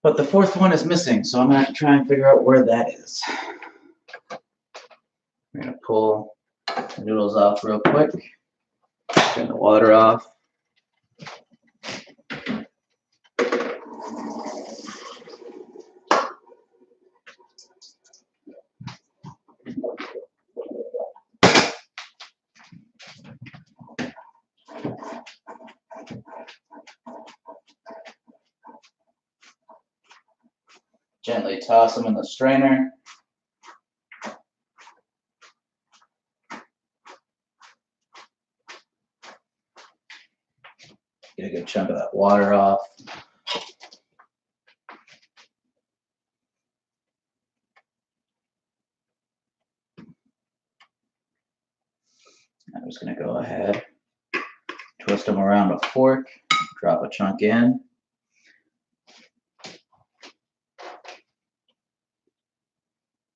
But the fourth one is missing, so I'm gonna have to try and figure out where that is. I'm gonna pull the noodles off real quick. Turn the water off. Gently toss them in the strainer. Get a good chunk of that water off. I'm just gonna go ahead, twist them around a fork, drop a chunk in.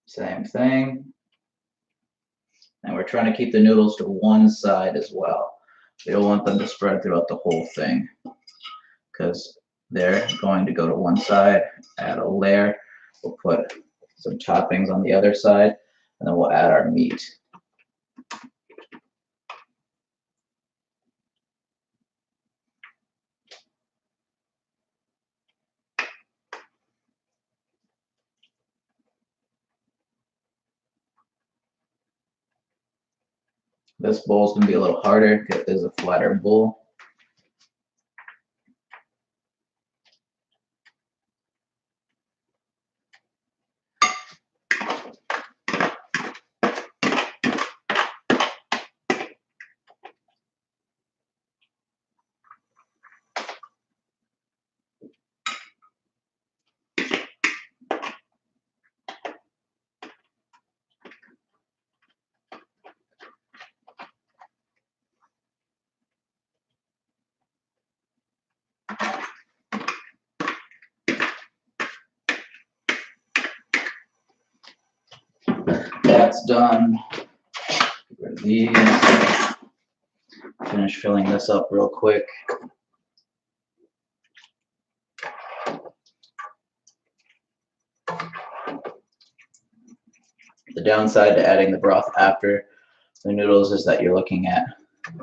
Same thing. And we're trying to keep the noodles to one side as well. We don't want them to spread throughout the whole thing because they're going to go to one side, add a layer. We'll put some toppings on the other side, and then we'll add our meat. This bowl is going to be a little harder because it is a flatter bowl. That's done. Get rid of these. Finish filling this up real quick. The downside to adding the broth after the noodles is that you're looking at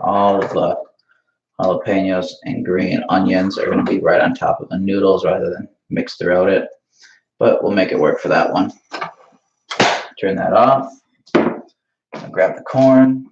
all of the jalapenos and green onions are going to be right on top of the noodles rather than mixed throughout it. But we'll make it work for that one. Turn that off. Grab the corn.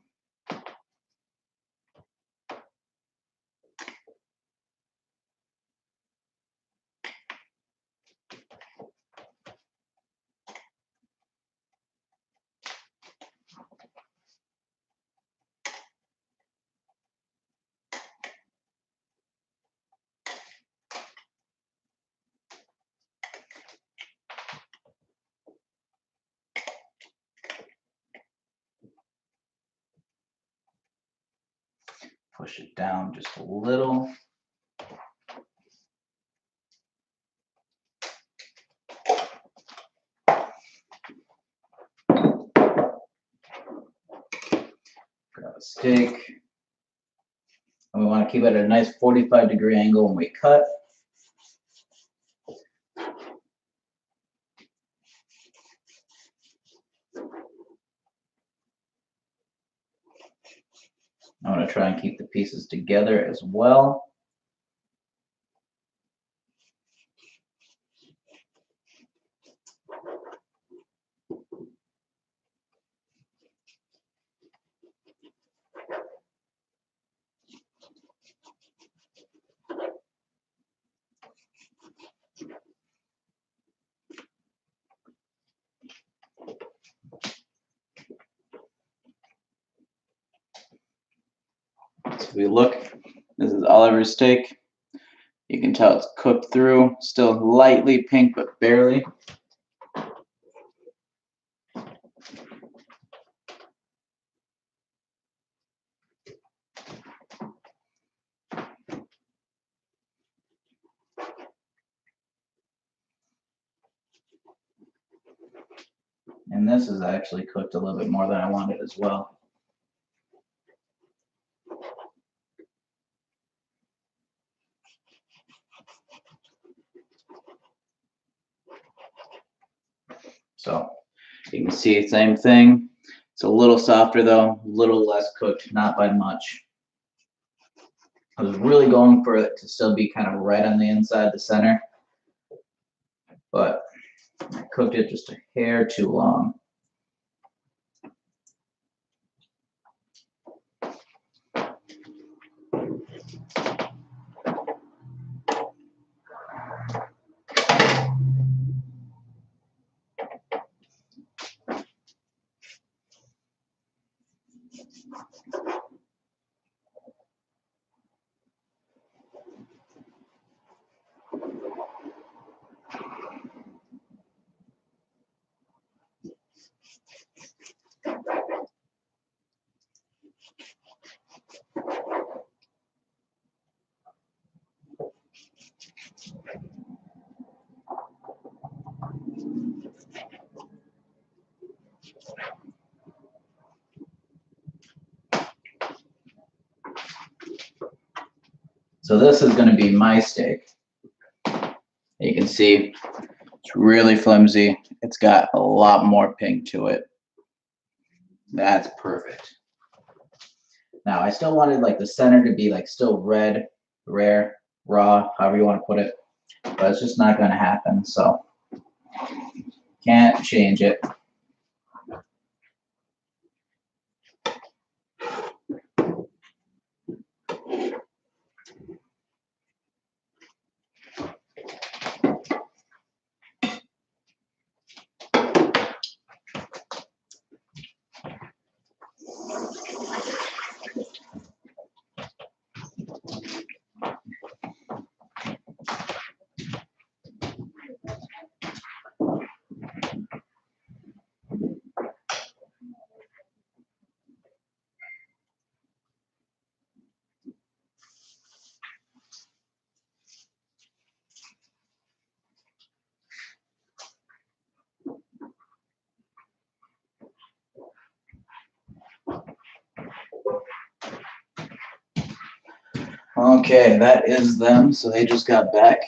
Push it down just a little. Grab a steak. And we want to keep it at a nice 45-degree angle when we cut. I want to try and keep the pieces together as well. So if we look, this is Oliver's steak. You can tell it's cooked through, still lightly pink, but barely. And this is actually cooked a little bit more than I wanted as well. So you can see same thing. It's a little softer though, a little less cooked, not by much. I was really going for it to still be kind of red on the inside, the center, but I cooked it just a hair too long. So this is going to be my steak. You can see it's really flimsy. It's got a lot more pink to it. That's perfect. Now I still wanted like the center to be like still red, rare, raw, however you want to put it, but it's just not going to happen. So can't change it. Okay, that is them. So they just got back.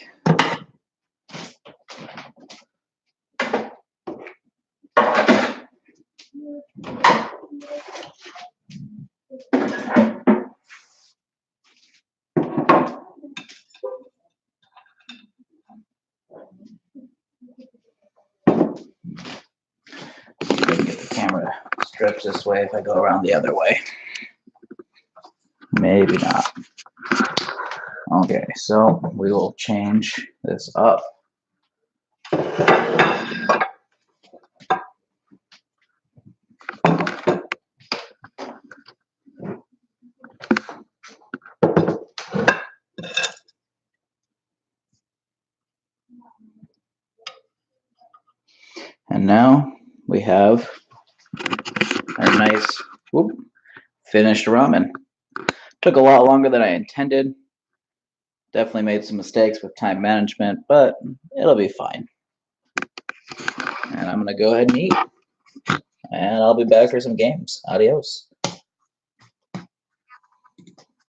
Get the camera stripped this way if I go around the other way. Maybe not. Okay, so we will change this up. And now we have our nice finished ramen. Took a lot longer than I intended. Definitely made some mistakes with time management, but it'll be fine. And I'm gonna go ahead and eat. And I'll be back for some games. Adios.